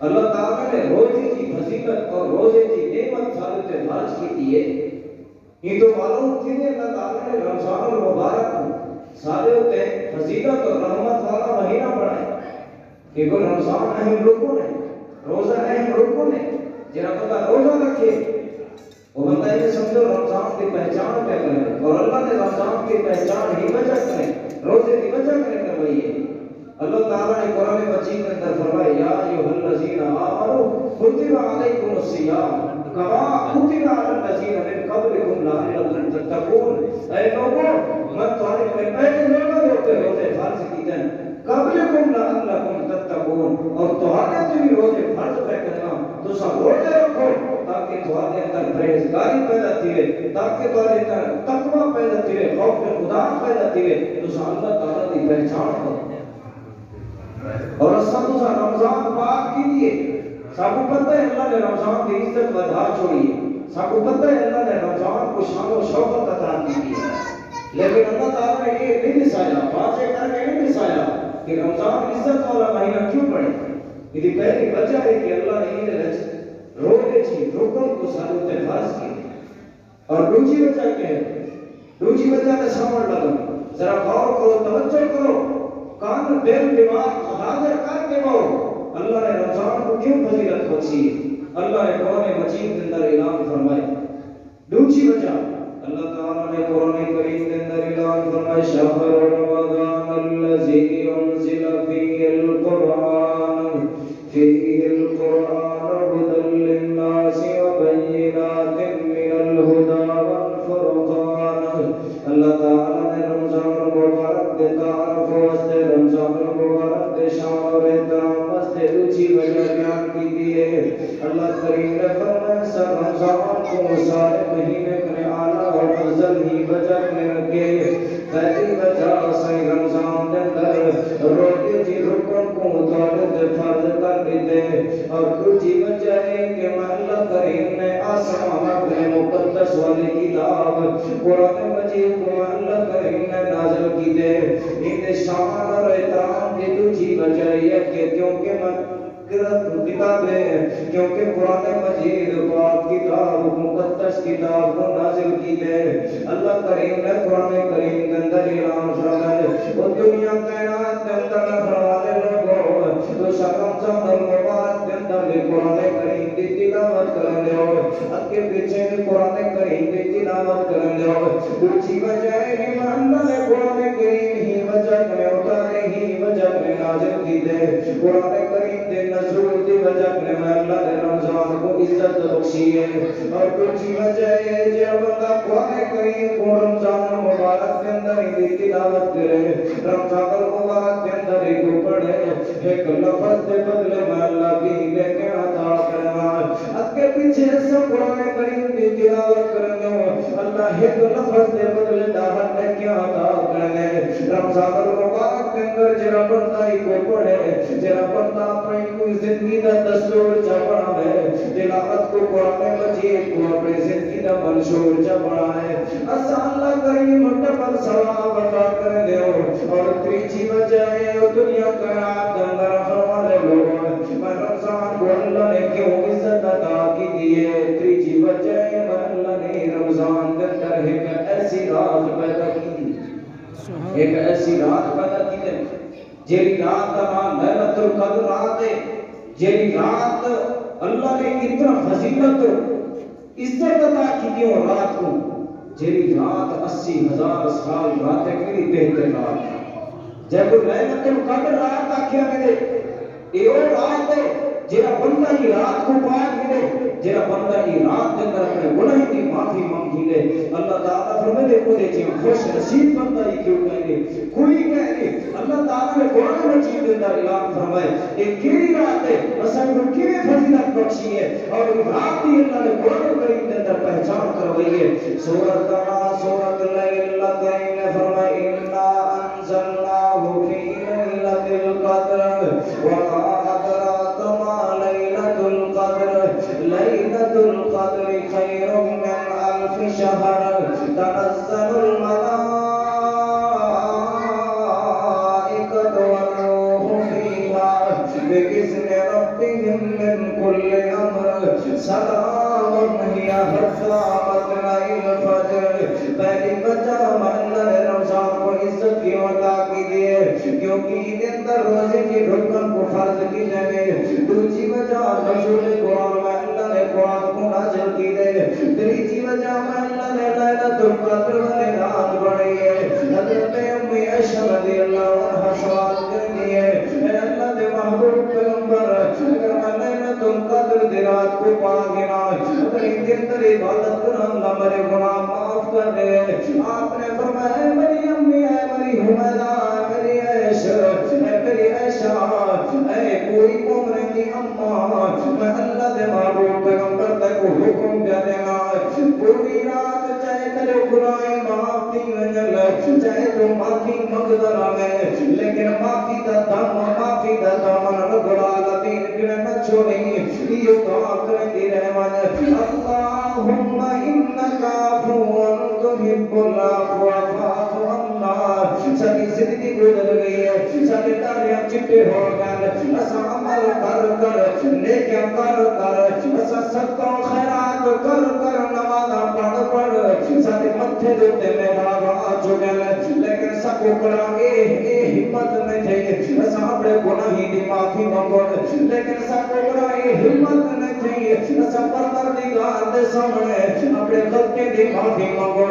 اللہ تعالیٰ نے روزے کی فضیلت اور روزے کی نعمت ثابت فرض کی ہے. یہ تو معلوم تھی کہ اللہ تعالیٰ نے رمضان المبارک کو ثابت فضیلت اور رحمت والا مہینہ بنایا. کہ کوئی رمضان اہم رکن ہے، روزہ اہم رکن ہے. جنہاں بندہ روزہ رکھے وہ بندہ یہ سمجھو رمضان کی پہچان کیا کرے، اور اللہ نے رمضان کی پہچان ہی وجہ کرے، روزے کی وجہ کرے کروائی ہے. اللہ تعالیٰ نے قرآن مجید میں اندر فرمایا یا ایھا الذین آمنوا کتب علیکم الصیام کما کتب علی الذین من قبلکم لعلکم تتقون. اے لوگوں میں تمہارے پہلے لوگوں ہوتے روزے فرض کیے ہیں قبلکم لعلکم تتقون، اور تمہارے جو بھی روزے فرض پہ کرنا تو سب روزے رکھو تاکہ تمہارے اندر پرہیزگاری پیدا تھیے، تاکہ تمہارے اندر تقوی پیدا تھیے، خوف خدا پیدا تھیے، تو سب اللہ تعالیٰ کی پہچان کرو. اور سب رمضان پاک کے لیے سب کو پتہ ہے اللہ نے رمضان کی عزت بڑھا چھوڑی ہے، سب کو پتہ ہے اللہ نے رمضان کو شان و شوکت عطا کی ہے. لیکن اللہ تعالیٰ نے یہ نہیں دسایا، واضح کر کے نہیں دسایا کہ رمضان عزت والا مہینہ کیوں پڑے. یہ پہلی وجہ ہے کہ اللہ نے یہ روزے کی رکن کو ثابت فرض کی. اور دوسری وجہ کیا ہے؟ دوسری وجہ نے سمجھ لگو، ذرا غور کرو، توجہ کرو، کان دل دماغ حاضر کر کے وہ اللہ نے رمضان کو کیوں فضیلت بخشی ہے. اللہ نے قرآن مجید کے اندر اعلان فرمایا. دوسری وجہ اللہ تعالیٰ نے قرآن کریم کے اندر اعلان فرمایا شہر رمضان الذی انزل فیہ القرآن فیہ القرآن ھدی للناس وبینات من الھدی والفرقان. اللہ تعالیٰ نے رمضان المبارک کے تعارف واسطے، رمضان المبارک کے شان اور احترام واسطے دوسری وجہ بیان کی ہے. اللہ کریم نے فرمایا سر رمضان کو سارے مہینے میں اعلیٰ اور افضل ہی وجہ میں رکھے. پہلی وجہ صحیح رمضان کے اندر روزے کی رکن کو متعلق فرض کر دیتے، اور دوسری وجہ ہے کہ اللہ کریم نے آسمان اپنے مقدس والی کتاب قرآن مجید کو اللہ کریم نے نازل کی دے. ان شان اور احترام کی دوسری وجہ یہ کہ کیونکہ کتاب ہے، کیونکہ قرآن مجید پاک کتاب مقدس کتاب کو نازل کی دے. اللہ کریم نے قرآن کریم کے اندر اعلان فرمایا وہ دنیا کائنات کے اندر فرمانے لوگوں تو رمضان المبارک کے اندر بھی قرآن کریم کی تلاوت کرنے ہو، اگے پیچھے بھی قرآن کریم کی تلاوت کرنے ہو. دوسری وجہ ہے کہ اللہ نے قرآن کریم ہی وجہ میں اتارے ہی وجہ میں نازل کی دے. قرآن کریم کے نزول کی وجہ میں اللہ نے رمضان کو عزت بخشی ہے. اور دوسری وجہ ہے جب بندہ قرآن کریم کو رمضان المبارک کے اندر ہی تلاوت کرے، رمضان المبارک کے اندر ہی کو پڑھے، ایک لفظ کے بدلے میں اللہ کی لے کے عطا کرنا. اگے پیچھے سب قرآن کریم کی تلاوت کرنے اللہ ایک لفظ کے بدلے دعوت لے کے عطا کرنے. رمضان المبارک کے اندر جرا بندہ ہی کو پڑھے، جرا بندہ اپنی کوئی زندگی کا دستور چپڑا ہے، تلاوت کو قرآن مجید کو اپنی زندگی کا منشور چپڑا ہے، اللہ کریم ڈبل ثواب عطا کر دے. اور تیسری وجہ ہے دنیا کائنات کے اندر ہمارے لوگوں میں رمضان کو اللہ نے کیوں عزت عطا کی ہے. تیسری وجہ ہے اللہ نے رمضان کے اندر ایک ایسی رات پیدا کی، ایک ایسی رات پیدا کی ہے جیری رات کا نام لیلۃ القدر رات ہے. جیری رات اللہ نے اتنا فضیلت عزت عطا کی ہے رات کو، جیری رات 80,000 سال راتیں کی بہتر رات. جب لیلۃ القدر رات آکھیا گئے یہ وہ رات ہے جہاں بندہ یہ رات کو پا گئے، جہاں بندہ یہ رات کے اندر اپنے گناہ کی معافی مانگی لے. اللہ تعالیٰ فرمائے کو دے جی خوش نصیب بندہ ہی کیوں کہیں گے، کوئی کہہ گے. اللہ تعالیٰ نے قرآن مجید کے اندر اعلان فرمائے یہ کیڑی رات ہے، اصل کو کیویں فضیلت بخشی ہے، اور رات کی اللہ نے قرآن کریم کے اندر پہچان کروائی ہے. سورۃ سورۃ اللیل اللہ کریم نے فرمایا انا انزلناہ فی لیلۃ القدر وما ادراک ما لیلۃ القدر لیلۃ القدر خیر من الف شہر تنزل الملائکۃ والروح فیہا بإذن بإذن ربهم من كل أمر سلام هي حتى مطلع الفجر. پہلی وجہ اللہ نے رمضان کو عزت کی عطا کی دی ہے کیونکہ اس اندر روزے کی رکن کو فرض کی جائے. دوسری وجہ نزول قرآن میں اللہ نے قرآن کو نازل کی ہے. تیسری وجہ میں اللہ نے لیلۃ القدر والی رات بڑھائی ہے. حضرت ام عائشہ رضی اللہ عنہا سوال کرتی ہے اے اللہ کے محبوب پیغمبر اگر میں لیلۃ القدر دی رات کو پا گیا اگر اس دن تیری عبادت کروں گا میرے گناہ معاف کر دے. آپ نے فرمایا اے میری امی اے میری حمیدہ اے میری عائشہ اے کوئی مومن کی اماں میں اللہ کے محبوب پیغمبر تک حکم دے دینا پوری رات چاہے تیرے گناہ معاف نہیں ونجل چاہے تو معافی مقدر آئے لیکن معافی دا دامن رب العالمین کنے نہ چھوڑیں. یہ دعا کرتی رہمان اللہم انکا عفو تحب العفو فاعف عنا. ساری زندگی گزر گئی ہے سارے داریاں چٹے ہو گئے اسا عمل کر نیکیاں کر اسا صدقہ و خیرات کر نمازاں پڑھ سارے متھے دے محراب آ چکے ہیں لیکن سب کو کرا اے ہمت نہیں تھی اسا اپنے گناہی دی معافی مانگو لیکن سب کو کرا اے ہمت نہیں تھی اسا پروردگار دے سامنے اپنے غلطی دی معافی مانگو.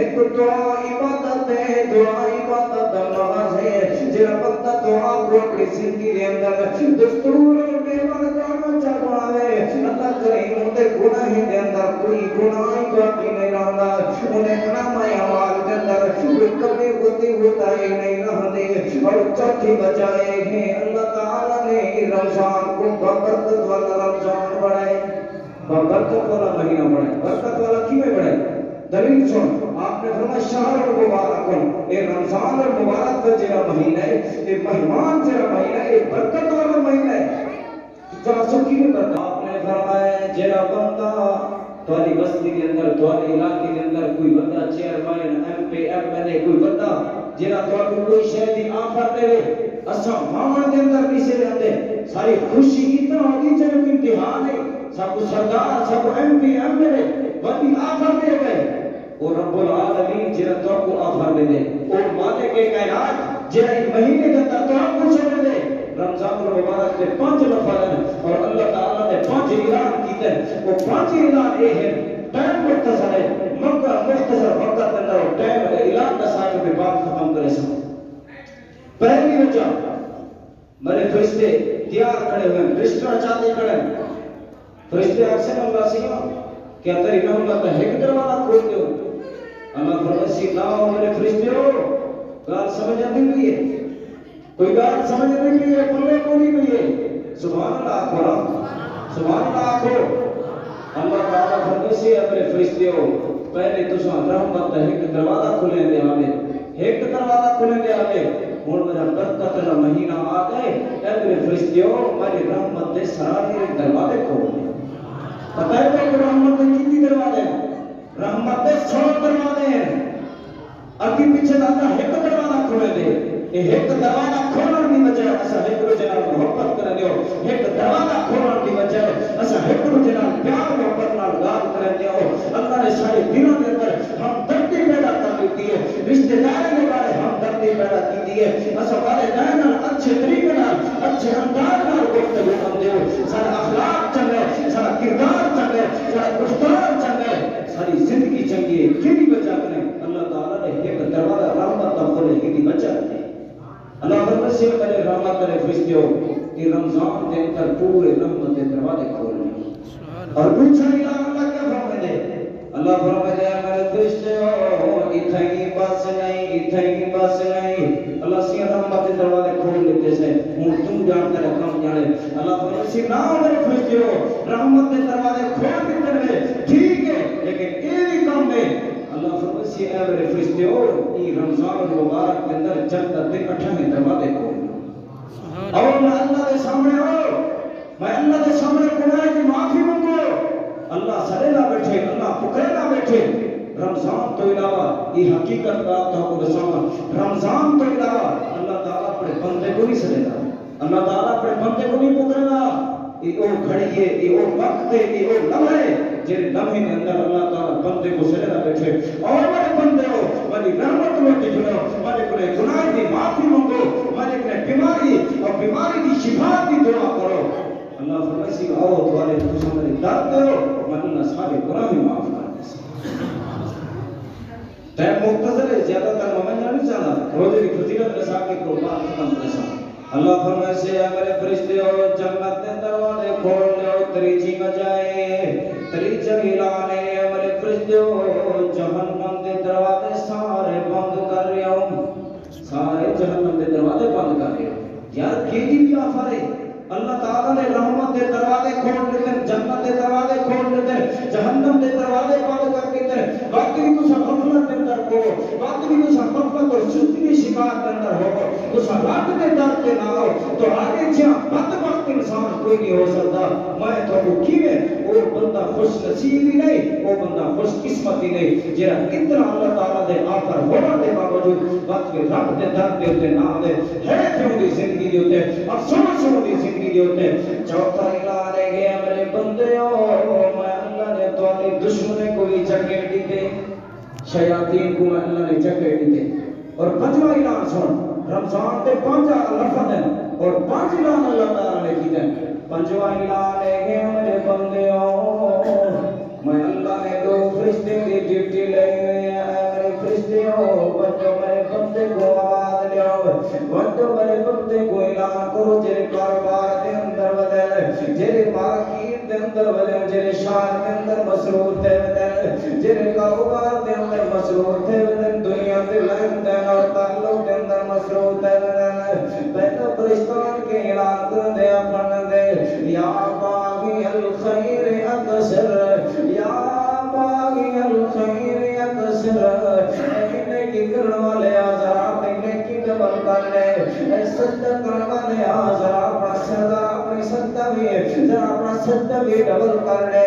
ایک دعا عبادت ہے دعا عبادت نماز ہے جڑا بندہ دعا کو اپنی زندگی دے اندر دستور بے ورگانا چاہے اللہ کریم دے گناہ دے اندر کوئی گناہ باقی نہیں رہندا انہیں نامہ اعمال دے اندر کوئی کمی ہوتا ہی نہیں رہندے. اور چوتھی بجائے ہیں اللہ تعالی نے رمضان کو برکت والا رمضان بنائے برکت والا مہینہ بنائے. برکت والا کیوں بنائے دلیل سن آپ نے فرمایا شہر المبارک اے رمضان المبارک کا جڑا مہینہ ہے اے مہمان جڑا مہینہ ہے اے برکت والا مہینہ ہے. ذرا سکی میں برکت آپ نے فرمایا جڑا بندہ تواڈی بستی کے اندر تواڈے علاقے کے اندر کوئی بندہ chairman M P M L A کوئی بندہ جڑا تواڈو کوئی شے دی آفر دے اساں ماون دے اندر نہیں سے رہندے ساری خوشی اتنا ہوگی جب امتحان ہے سب سردار سب M P M L A بڑی آفر دے گئے اور رب العالمین جڑا تو کو آفر دے اور مالک کائنات جڑا اس مہینے کے اندر تو کو چھوڑ دے. رمضان المبارک کے 5 نفر ہیں اور اللہ تعالی نے 5 اعلان کیتے ہیں. وہ 5 اعلان یہ ہے ٹائم مختصر ہے مگر مختصر وقت کے اندر ٹائم اعلان کا ساتھ میں بات ختم کرے سو. پہلی وجہ میرے فرشتے تیار کھڑے ہوئے ہیں رشتہ چاہتے کھڑے ہیں فرشتے اکثر اللہ سے کیا تیری محمد کا ایک دروازہ کھول دو. اللہ فرماسی نہ میرے فرشتے ہو گال سمجھ آتی ہوئی ہے کوئی گال سمجھ نہیں ہوئی ہے پلے کو نہیں ہوئی ہے. سبحان اللہ آخو سبحان اللہ آخو. اللہ تعالیٰ فرماسی میرے فرشتے ہو پہلے تو رحمت کا ایک دروازہ کھلیں دے آگے ایک دروازہ کھلیں دے آگے اور میرا برکت کا مہینہ آ گئے اے میرے فرشتے ہو میری رحمت دے سارے دروازے کھول دے. پتہ ہے کہ رحمت دے کتنی دروازے ہیں رحمت دے 100 دروازے ہیں اگے پیچھے اللہ ایک دروازہ کھولے دے. یہ ایک دروازہ کھولنے کی وجہ اسا ایک دوسرے نال محبت کر دیو ایک دروازہ کھولنے کی وجہ اسا ایک دوسرے نال پیار محبت نال گال کر دیو. اللہ نے سارے دلوں کے اندر ہمدردی پیدا کر دی ہے رشتہ داری کے بارے ہمدردی پیدا کی ہے. اسا والدین نال اچھے طریقے نال اچھے انداز نال گفتگو کرتے ہو سارا اخلاق چنگا سارا کردار چنگا سارا گفتار چنگا ساری زندگی چنگی ہے. کیڑی وجہ نے اللہ تعالی نے ایک دروازہ رحمت کا کھولے کی وجہ ہے. اللہ فرماتا ہے میرے رحمت کرے فرشتے ہو کہ رمضان کے اندر پورے رحمت کے دروازے کھولنے اور پوچھا اللہ کیا فرماتے ہیں. اللہ فرماتے ہیں میرے فرشتے ہو اتھائی بس نہیں اللہ سی رحمت کے دروازے کھول لیتے سے ہوں تم جانتے رہے کم جانے. اللہ فرماتے ہیں نہ میرے فرشتے ہو رحمت کے دروازے کھول دیتے رہے ٹھیک ہے لیکن یہ بھی کم ہے. اللہ فرماتے ہیں میرے فرشتے ہو یہ رمضان المبارک کے اندر جنت کے 18 دروازے کھول اور میں اللہ کے سامنے ہو میں اللہ کے سامنے گناہ کی معافی مانگو. اللہ سڑے نہ بیٹھے اللہ پکڑے نہ بیٹھے. رمضان تو علاوہ یہ حقیقت بات تو کو بساما رمضان تو علاوہ اللہ تعالیٰ اپنے بندے کو نہیں سڑے گا اللہ تعالیٰ اپنے بندے کو نہیں پکڑے گا. یہ وہ گھڑی ہے، یہ وہ وقت ہے، یہ وہ لمحہ ہے جن لمحے کے اندر اللہ تعالیٰ بندے کو سجدہ بیٹھے اور میرے بندے ہو میری رحمت میں جڑو، میرے کو گناہ کی معافی مانگو، میرے کو بیماری اور بیماری کی شفا کی دعا کرو. اللہ فرمائے سی آؤ تمہارے تم میرے درد کرو میں اللہ سارے گناہ معاف کر دے. ٹائم مختصر ہے، زیادہ تر میں نہیں چاہتا روزے کی فضیلت رسا کے تو بات ختم کرسا. اللہ فرمائے سے میرے فرشتے ہو جنت کے دروازے کھول دو، تریچی بجائے تریچ اعلانے میرے فرشتے ہو جہنم کے دروازے سارے بند کر رہے ہو، سارے جہنم کے دروازے بند کر رہے ہو. یار کیجی بھی آفر ہے، اللہ تعالیٰ نے رحمت کے دروازے کھول دیتے ہیں، جنت کے دروازے کھول دیتے ہیں، جہنم کے دروازے بند کر دیتے ہیں. وقت بھی تو غفلت کے اندر ہو، وقت بھی تو غفلت اور سستی کی شکایت کے اندر ہو، تو رب کے در کے نہ ہو تو آگے جہاں بدبخت انسان کوئی نہیں ہو سکتا. میں تو کیویں وہ بندہ خوش نصیب ہی نہیں، وہ بندہ خوش قسمت ہی نہیں جہاں اتنا اللہ تعالیٰ دے آفر ہونے کے باوجود وقت کے رب کے در کے اتنے نہ آئے ہے کیوں دی زندگی دے ہوتے افسوس دی زندگی دے ہوتے. چوتھا اعلان ہے کہ میرے بندے ہو میں اللہ نے تمہارے دشمنے کو بھی چکے دیتے، شیاطین کو میں اللہ نے چکے دیتے. اور پنجواں اعلان سن، رمضان تے 5 لفظ ہیں اور 5 اعلان اللہ تعالیٰ نے کیتے ہیں. پنجواں اعلان ہے کہ میرے بندے ہو میں اللہ نے 2 فرشتے کی ڈیوٹی لے میرے فرشتے ہو بچو میرے بندے کو آواز لیاؤ، بچو میرے بندے کو اعلان کرو جیرے کاروبار دے اندر بدل، جیرے مارکیٹ دے اندر بدل، جیرے شہر دے اندر مسرور دے بدل، جیرے کاروبار دے اندر مسرور دے بدل، دنیا دے لین دین اور تعلق دے اندر مسرور دے بدل. پہلو فرشتوں کے اعلان کر دے اپن دے یا باغی الخیر اکثر، یا باغی الخیر اکثر، نیکی کرنے والے آزار اپنی نیکی ڈبل کر لے، صدقہ کرنے والے آزار اپنا صدقہ اپنی صدقہ بھی ڈبل کر لے،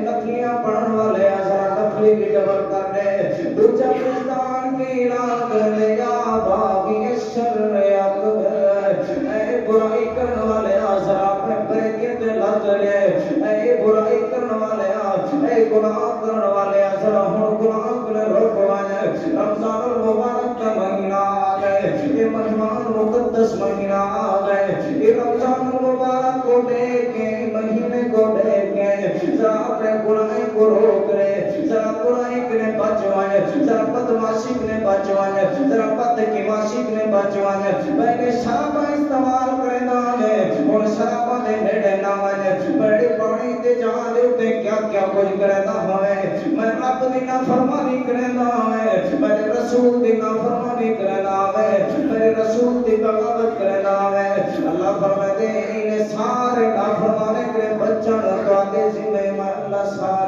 نفلیاں پڑھنے والے آزار نفلی بھی ڈبل کر لے. دوجہ فرشتان کی اعلان کر دے یا باغی الشر اکبر، اے برائی کرنے والے آزار اپنے بریکے تے لگ لے، اے برائی کرنے والے آزار، اے گناہ کرنے والے آزار ہون گناہ کرنے روکوائے. رمضان المبارک کا مہینہ آ گئے، یہ مہمان مقدس مہینہ آ گئے، یہ رمضان المبارک کو دیکھیں مہینے کو دیکھیں، ذرا اپنے گناہ کو روک لے، ذرا برائی کرنے بچوائے، ذرا بدماشی کرنے بچوائے، ذرا بدکماشی کرنے بچوائے. میں نے شرابہ استعمال کرنا ہے اور شرابہ دے نیڑے نہ آئے، بڑے پانی دے جہاں دے اتے کیا کیا کچھ کرنا ہے. میں رب دی نافرمانی کرنا ہے، میرے رسول دی نافرمانی کرنا ہے، میرے رسول دی بغاوت کرنا ہے. اللہ فرمائے دے انہیں سارے نافرمانے کرے بچن تو آدھے ذمہ میں اللہ سارے